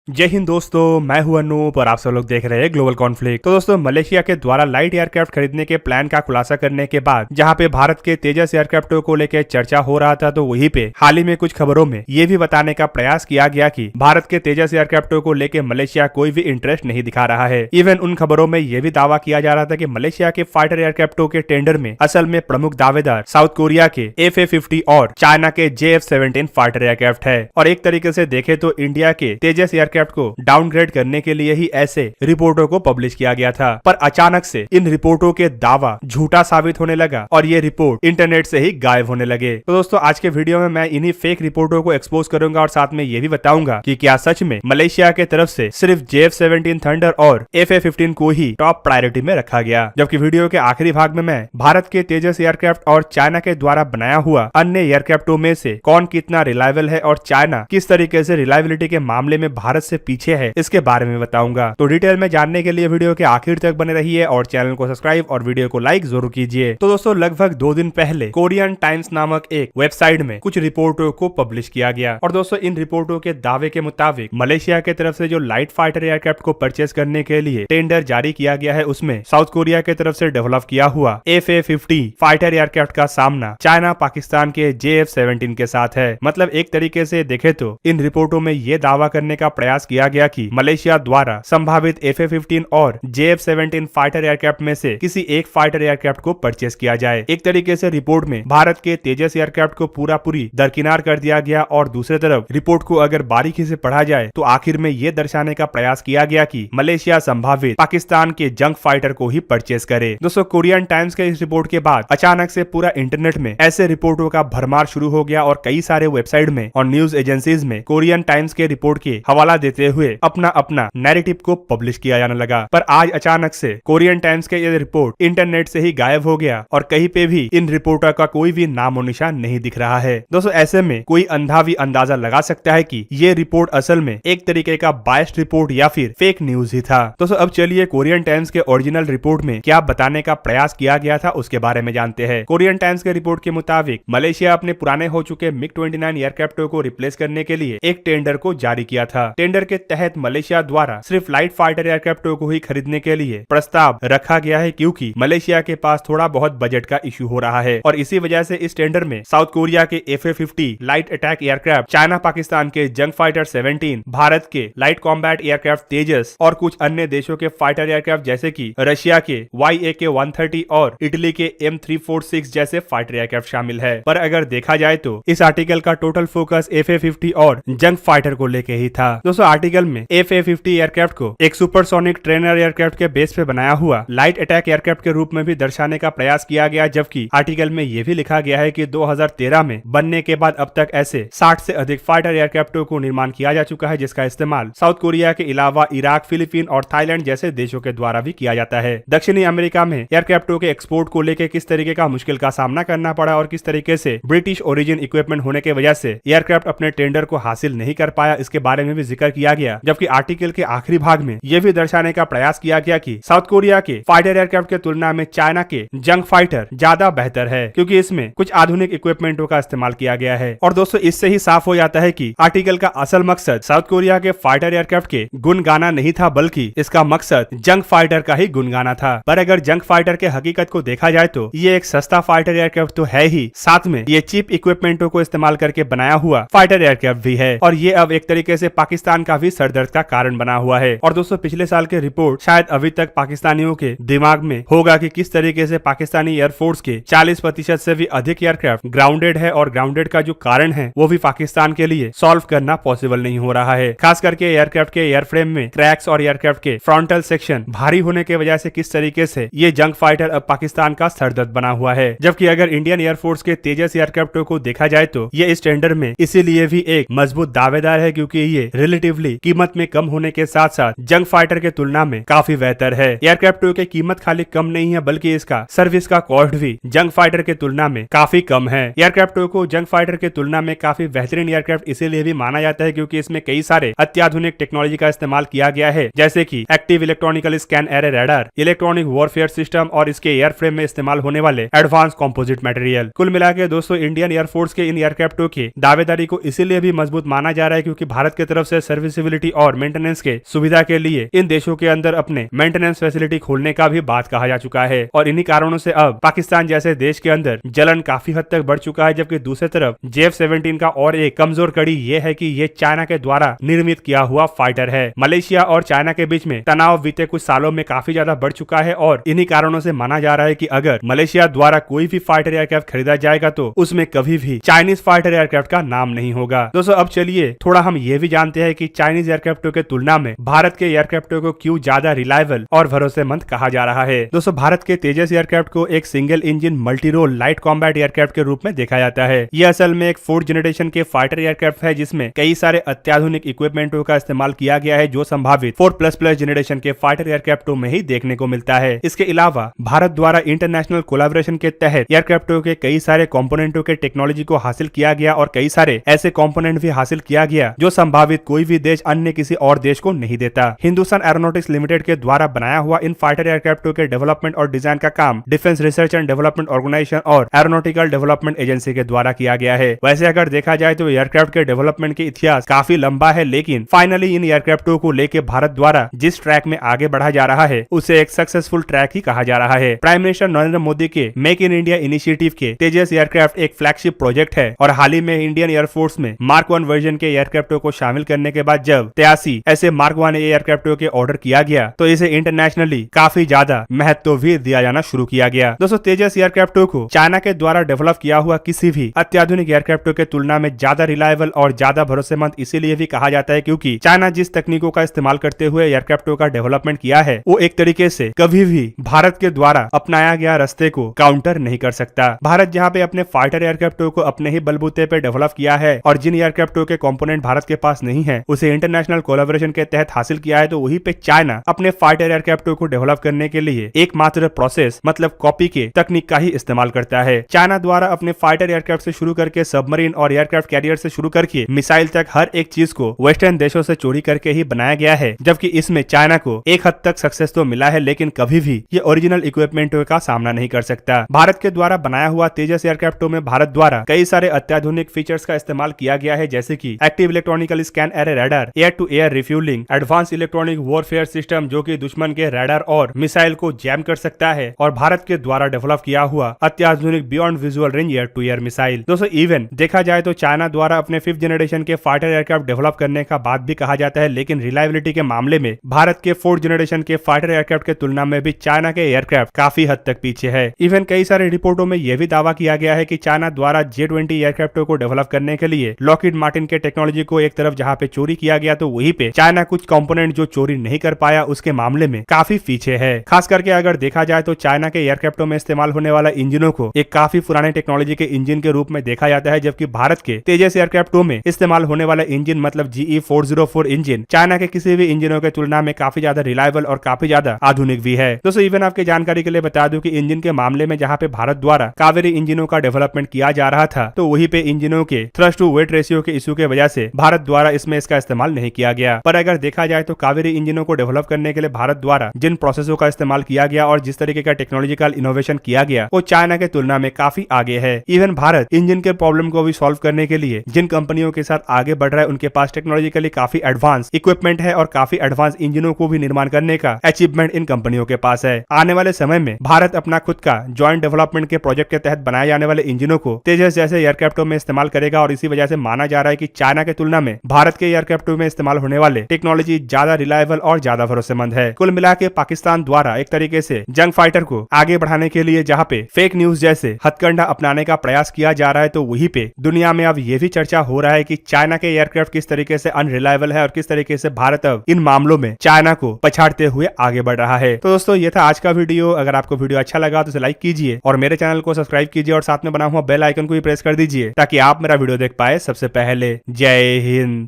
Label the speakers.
Speaker 1: जय हिंद दोस्तों, मैं हूं अनूप और आप सब लोग देख रहे हैं ग्लोबल कॉन्फ्लिक्ट। तो दोस्तों, मलेशिया के द्वारा लाइट एयरक्राफ्ट खरीदने के प्लान का खुलासा करने के बाद जहां पे भारत के तेजस एयरक्राफ्टों को लेकर चर्चा हो रहा था, तो वहीं पे हाल ही में कुछ खबरों में ये भी बताने का प्रयास किया गया कि भारत के तेजस एयरक्राफ्टों को लेकर मलेशिया कोई भी इंटरेस्ट नहीं दिखा रहा है। इवन उन खबरों में यह भी दावा किया जा रहा था कि मलेशिया के फाइटर एयरक्राफ्टों के टेंडर में असल में प्रमुख दावेदार साउथ कोरिया के FA-50 और चाइना के JF-17 फाइटर एयरक्राफ्ट है। और एक तरीके से देखे तो इंडिया के तेजस एयरक्राफ्ट को डाउनग्रेड करने के लिए ही ऐसे रिपोर्टों को पब्लिश किया गया था। पर अचानक से इन रिपोर्टों के दावा झूठा साबित होने लगा और ये रिपोर्ट इंटरनेट से ही गायब होने लगे। तो दोस्तों, आज के वीडियो में मैं इन्हीं फेक रिपोर्टों को एक्सपोज करूंगा और साथ में ये भी बताऊंगा कि क्या सच में मलेशिया के तरफ से सिर्फ JF-17 थंडर और FA-15 को ही टॉप प्रायोरिटी में रखा गया। जबकि वीडियो के आखिरी भाग में मैं भारत के तेजस एयरक्राफ्ट और चाइना के द्वारा बनाया हुआ अन्य एयरक्राफ्टों में से कौन कितना रिलायबल है और चाइना किस तरीके से रिलायबिलिटी के मामले में भारत से पीछे है, इसके बारे में बताऊंगा। तो डिटेल में जानने के लिए वीडियो के आखिर तक बने रहिए और चैनल को सब्सक्राइब और वीडियो को लाइक जरूर कीजिए। तो दोस्तों, लगभग 2 दिन पहले कोरियन टाइम्स नामक एक वेबसाइट में कुछ रिपोर्टों को पब्लिश किया गया और दोस्तों, इन रिपोर्टों के दावे के मुताबिक मलेशिया की तरफ से जो लाइट फाइटर एयरक्राफ्ट को परचेस करने के लिए टेंडर जारी किया गया है, उसमें साउथ कोरिया की तरफ से डेवलप किया हुआ FA-50 फाइटर एयरक्राफ्ट का सामना चाइना पाकिस्तान के JF-17 के साथ है। मतलब एक तरीके से देखे तो इन रिपोर्टों में यह दावा करने का प्रयास किया गया कि मलेशिया द्वारा संभावित FA-15 और JF-17 फाइटर एयरक्राफ्ट में से किसी एक फाइटर एयरक्राफ्ट को परचेस किया जाए। एक तरीके से रिपोर्ट में भारत के तेजस एयरक्राफ्ट को पूरी दरकिनार कर दिया गया और दूसरी तरफ रिपोर्ट को अगर बारीकी से पढ़ा जाए तो आखिर में यह दर्शाने का प्रयास किया गया कि मलेशिया संभावित पाकिस्तान के जंग फाइटर को ही परचेस करे। दोस्तों, कोरियन टाइम्स के इस रिपोर्ट के बाद अचानक से पूरा इंटरनेट में ऐसे रिपोर्टों का भरमार शुरू हो गया और कई सारे वेबसाइट में और न्यूज एजेंसीज में कोरियन टाइम्स के रिपोर्ट के हवाला देते हुए अपना नैरेटिव को पब्लिश किया जाने लगा। पर आज अचानक से कोरियन टाइम्स के ये रिपोर्ट इंटरनेट से ही गायब हो गया और कहीं पे भी इन रिपोर्टर का कोई भी नाम और निशान नहीं दिख रहा है। दोस्तों, ऐसे में कोई अंधा भी अंदाजा लगा सकता है कि ये रिपोर्ट असल में एक तरीके का बायस्ड रिपोर्ट या फिर फेक न्यूज ही था। दोस्तों, अब चलिए कोरियन टाइम्स के ओरिजिनल रिपोर्ट में क्या बताने का प्रयास किया गया था उसके बारे में जानते हैं। कोरियन टाइम्स के रिपोर्ट के मुताबिक मलेशिया अपने पुराने हो चुके MiG-29 एयरक्राफ्टों को रिप्लेस करने के लिए एक टेंडर को जारी किया था। टेंडर के तहत मलेशिया द्वारा सिर्फ लाइट फाइटर एयरक्राफ्टों को ही खरीदने के लिए प्रस्ताव रखा गया है, क्योंकि मलेशिया के पास थोड़ा बहुत बजट का इश्यू हो रहा है और इसी वजह से इस टेंडर में साउथ कोरिया के FA-50 light attack aircraft, China Pakistan के जंग फाइटर 17, भारत के लाइट कॉम्बैट एयरक्राफ्ट तेजस और कुछ अन्य देशों के फाइटर एयरक्राफ्ट जैसे कि रशिया के YAK-130 और इटली के M346 जैसे फाइटर एयरक्राफ्ट शामिल है। पर अगर देखा जाए तो इस आर्टिकल का टोटल फोकस FA-50 और जंग फाइटर को लेके ही था। दोस्तों, आर्टिकल में FA-50 एयरक्राफ्ट को एक सुपरसोनिक ट्रेनर एयरक्राफ्ट के बेस पे बनाया हुआ लाइट अटैक एयरक्राफ्ट के रूप में भी दर्शाने का प्रयास किया गया, जबकि आर्टिकल में यह भी लिखा गया है कि 2013 में बनने के बाद अब तक ऐसे 60 से अधिक फाइटर एयरक्राफ्टों को निर्माण किया जा चुका है, जिसका इस्तेमाल साउथ कोरिया के अलावा इराक, फिलीपीन और थाईलैंड जैसे देशों के द्वारा भी किया जाता है। दक्षिणी अमेरिका में एयरक्राफ्टों के एक्सपोर्ट को लेकर किस तरीके का मुश्किल का सामना करना पड़ा और किस तरीके से ब्रिटिश ओरिजिन इक्विपमेंट होने की वजह से एयरक्राफ्ट अपने टेंडर को हासिल नहीं कर पाया, इसके बारे में भी जिक्र किया गया। जबकि आर्टिकल के आखिरी भाग में यह भी दर्शाने का प्रयास किया गया कि साउथ कोरिया के फाइटर एयरक्राफ्ट की तुलना में चाइना के जंग फाइटर ज्यादा बेहतर है, क्योंकि इसमें कुछ आधुनिक इक्विपमेंटों का इस्तेमाल किया गया है। और दोस्तों, इससे ही साफ हो जाता है कि आर्टिकल का असल मकसद साउथ कोरिया के फाइटर एयरक्राफ्ट के गुण गाना नहीं था, बल्कि इसका मकसद जंग फाइटर का ही गुण गाना था। पर अगर जंग फाइटर के हकीकत को देखा जाए तो ये एक सस्ता फाइटर एयरक्राफ्ट तो है ही, साथ में ये चीप इक्विपमेंटों को इस्तेमाल करके बनाया हुआ फाइटर एयरक्राफ्ट भी है और ये अब एक तरीके से पाकिस्तान का भी सरदर्द का कारण बना हुआ है। और दोस्तों, पिछले साल के रिपोर्ट शायद अभी तक पाकिस्तानियों के दिमाग में होगा कि किस तरीके से पाकिस्तानी एयरफोर्स के 40% से भी अधिक एयरक्राफ्ट ग्राउंडेड है और ग्राउंडेड का जो कारण है वो भी पाकिस्तान के लिए सॉल्व करना पॉसिबल नहीं हो रहा है। खास करके एयरक्राफ्ट के एयरफ्रेम में क्रैक्स और एयरक्राफ्ट के फ्रंटल सेक्शन भारी होने की वजह से किस तरीके से ये जंग फाइटर अब पाकिस्तान का सरदर्द बना हुआ है। जबकि अगर इंडियन एयरफोर्स के तेजस एयरक्राफ्टों को देखा जाए तो ये इस टेंडर में इसीलिए भी एक मजबूत दावेदार है, क्योंकि ये रिलेटिवली कीमत में कम होने के साथ साथ जंग फाइटर के तुलना में काफी बेहतर है। एयरक्राफ्टों की कीमत खाली कम नहीं है, बल्कि इसका सर्विस का कॉस्ट भी जंग फाइटर के तुलना में काफी कम है। एयरक्राफ्टों को जंग फाइटर के तुलना में काफी बेहतरीन एयरक्राफ्ट इसीलिए भी माना जाता है क्योंकि इसमें कई सारे अत्याधुनिक टेक्नोलॉजी का इस्तेमाल किया गया है, जैसे कि active electronical scan array radar, electronic warfare system और इसके एयरफ्रेम में इस्तेमाल होने वाले एडवांस कंपोजिट मटेरियल। कुल मिलाकर दोस्तों, इंडियन एयरफोर्स के इन एयरक्राफ्टों की दावेदारी को इसीलिए भी मजबूत माना जा रहा है क्योंकि भारत की तरफ से सर्विसिबिलिटी और मेंटेनेंस के सुविधा के लिए इन देशों के अंदर अपने मेंटेनेंस फैसिलिटी खोलने का भी बात कहा जा चुका है। और इन्हीं कारणों से अब पाकिस्तान जैसे देश के अंदर जलन काफी हद तक बढ़ चुका है। जबकि दूसरी तरफ JF-17 का और एक कमजोर कड़ी ये है कि ये चाइना के द्वारा निर्मित किया हुआ फाइटर है। मलेशिया और चाइना के बीच में तनाव बीते कुछ सालों में काफी ज्यादा बढ़ चुका है और इन्हीं कारणों से माना जा रहा है कि अगर मलेशिया द्वारा कोई भी फाइटर एयरक्राफ्ट खरीदा जाएगा तो उसमें कभी भी चाइनीज फाइटर एयरक्राफ्ट का नाम नहीं होगा। दोस्तों अब चलिए थोड़ा हम ये भी जानते हैं कि चाइनीज एयरक्राफ्टों के तुलना में भारत के एयरक्राफ्टों को क्यों ज्यादा रिलायबल और भरोसेमंद कहा जा रहा है। दोस्तों भारत के तेजस एयरक्राफ्ट को एक single engine multi role light combat aircraft के रूप में देखा जाता है। यह असल में एक 4th जनरेशन के फाइटर एयरक्राफ्ट है जिसमें कई सारे अत्याधुनिक इक्विपमेंटों का इस्तेमाल किया गया है जो संभावित 4++ जनरेशन के फाइटर एयरक्राफ्टों में ही देखने को मिलता है। इसके अलावा भारत द्वारा इंटरनेशनल कोलैबोरेशन के तहत एयरक्राफ्टों के कई सारे कंपोनेंटों के टेक्नोलॉजी को हासिल किया गया और कई सारे ऐसे कंपोनेंट भी हासिल किया गया जो संभावित कोई भी देश अन्य किसी और देश को नहीं देता। हिंदुस्तान एरोनॉटिक्स लिमिटेड के द्वारा बनाया हुआ इन फाइटर एयरक्राफ्टों के डेवलपमेंट और डिजाइन का काम defence research and development organisation और एरोनॉटिकल डेवलपमेंट एजेंसी के द्वारा किया गया है। वैसे अगर देखा जाए तो एयरक्राफ्ट के डेवलपमेंट के इतिहास काफी लंबा है, लेकिन फाइनली इन एयरक्राफ्टों को लेकर भारत द्वारा जिस ट्रैक में आगे बढ़ा जा रहा है उसे एक सक्सेसफुल ट्रैक ही कहा जा रहा है। प्राइम मिनिस्टर नरेंद्र मोदी के मेक इन इंडिया इनिशिएटिव के तेजस एयरक्राफ्ट एक फ्लैगशिप प्रोजेक्ट है और हाल ही में इंडियन एयरफोर्स में मार्क 1 वर्जन के एयरक्राफ्टों को शामिल करने के बाद जब 83 ऐसे मार्क 1 एयरक्राफ्टों के ऑर्डर किया गया तो इसे इंटरनेशनली काफी ज्यादा महत्व भी दिया जाना शुरू किया गया। दोस्तों तेजस एयरक्राफ्टों को चाइना के द्वारा डेवलप किया हुआ किसी भी अत्याधुनिक एयरक्राफ्टों के तुलना में ज्यादा रिलायबल और ज्यादा भरोसेमंद इसीलिए भी कहा जाता है क्योंकि चाइना जिस तकनीकों का इस्तेमाल करते हुए एयरक्राफ्टों का डेवलपमेंट किया है वो एक तरीके से कभी भी भारत के द्वारा अपनाया गया रास्ते को काउंटर नहीं कर सकता। भारत जहां पे अपने फाइटर एयरक्राफ्टों को अपने ही बलबूते पे डेवलप किया है और जिन एयरक्राफ्टों के कंपोनेंट भारत के पास नहीं है उसे इंटरनेशनल कोलैबोरेशन के तहत हासिल किया है, तो वहीं पे चाइना अपने फाइटर एयरक्राफ्टों को डेवलप करने के लिए एकमात्र प्रोसेस मतलब कॉपी के तकनीक का ही इस्तेमाल करता है। चाइना द्वारा अपने फाइटर एयरक्राफ्ट से शुरू करके सबमरीन और एयरक्राफ्ट कैरियर से शुरू करके मिसाइल तक हर एक चीज को वेस्टर्न देशों से चोरी करके ही बनाया गया है, जबकि इसमें चाइना को एक हद तक सक्सेस तो मिला है लेकिन कभी भी ये ओरिजिनल इक्विपमेंटों का सामना नहीं कर सकता। भारत के द्वारा बनाया हुआ तेजस एयरक्राफ्टों में भारत द्वारा कई सारे अत्याधुनिक फीचर्स का इस्तेमाल किया गया है जैसे कि active electronical scan array radar, air to air refuelling, advance electronic warfare system जो कि दुश्मन के रडार और मिसाइल को जैम कर सकता है, और भारत के द्वारा डेवलप किया हुआ अत्याधुनिक beyond visual range air to air missile. दोस्तों इवन देखा जाए तो चाइना द्वारा अपने 5th जनरेशन के फाइटर एयरक्राफ्ट डेवलप करने का बात भी कहा जाता है, लेकिन रिलायबिलिटी के मामले में भारत के 4th जनरेशन के फाइटर एयरक्राफ्ट के तुलना में भी चाइना के एयरक्राफ्ट काफी हद तक पीछे है। इवन कई सारे रिपोर्टों में यह भी दावा किया गया है कि चाइना द्वारा J-20 एयरक्राफ्टों को डेवलप करने के लिए लॉकहीड मार्टिन के टेक्नोलॉजी को एक तरफ जहां पे चोरी किया गया तो वहीं पे चाइना कुछ कंपोनेंट जो चोरी नहीं कर पाया उसके मामले में काफी पीछे है। खास करके अगर देखा जाए तो चाइना के एयरक्राफ्टों में इस्तेमाल होने वाला इंजनों को एक काफी पुराने टेक्नोलॉजी के इंजन के रूप में देखा जाता है, जबकि भारत के तेजस एयरक्राफ्टों में इस्तेमाल होने वाला इंजन मतलब GE-404 इंजन चाइना के किसी भी इंजनों के तुलना में काफी ज्यादा रिलायबल और काफी ज्यादा आधुनिक भी है। दोस्तों इवन आपके जानकारी के लिए बता दूं कि इंजन के मामले में जहां पे भारत द्वारा कावेरी इंजनों का डेवलपमेंट किया जा रहा था तो वहीं पे इंजनों के थ्रस्ट टू वेट रेशियो के इशू के वजह से भारत द्वारा इसमें इसका इस्तेमाल नहीं किया गया। पर अगर देखा जाए तो कावेरी इंजनों को डेवलप करने के लिए भारत द्वारा जिन प्रोसेसों का इस्तेमाल किया गया और जिस तरीके का टेक्नोलॉजिकल इनोवेशन किया गया वो चाइना के तुलना में काफी आगे है। इवन भारत इंजन के प्रॉब्लम को भी सॉल्व करने के लिए जिन कंपनियों के साथ आगे बढ़ रहा है उनके पास टेक्नोलॉजिकली काफी एडवांस इक्विपमेंट है और काफी एडवांस इंजनों को भी निर्माण करने का अचीवमेंट इन कंपनियों के पास है। आने वाले समय में भारत अपना खुद का ज्वाइंट डेवलपमेंट के प्रोजेक्ट के तहत बनाए जाने वाले इंजनों को तेजस जैसे एयरक्राफ्टों में इस्तेमाल करेगा और इसी वजह से माना जा रहा है कि चाइना के तुलना में भारत के एयरक्राफ्टों में इस्तेमाल होने वाले टेक्नोलॉजी ज्यादा रिलायबल और ज्यादा भरोसेमंद है। कुल मिला के पाकिस्तान द्वारा एक तरीके से जंग फाइटर को आगे बढ़ाने के लिए जहाँ पे फेक न्यूज जैसे हथकंडा अपनाने का प्रयास किया जा रहा है तो वहीं पे दुनिया में अब ये भी चर्चा हो रहा है कि चाइना के एयरक्राफ्ट किस तरीके से अनरिलायबल है और किस तरीके से भारत अब इन मामलों में चाइना को पछाड़ते हुए आगे बढ़ रहा है। तो दोस्तों ये था आज का वीडियो। अगर आपको वीडियो अच्छा लगा तो इसे लाइक कीजिए और मेरे चैनल को सब्सक्राइब कीजिए और साथ में बना हुआ बेल आइकन को भी प्रेस कर दीजिए ताकि आप मेरा वीडियो देख पाए सबसे पहले। जय हिंद।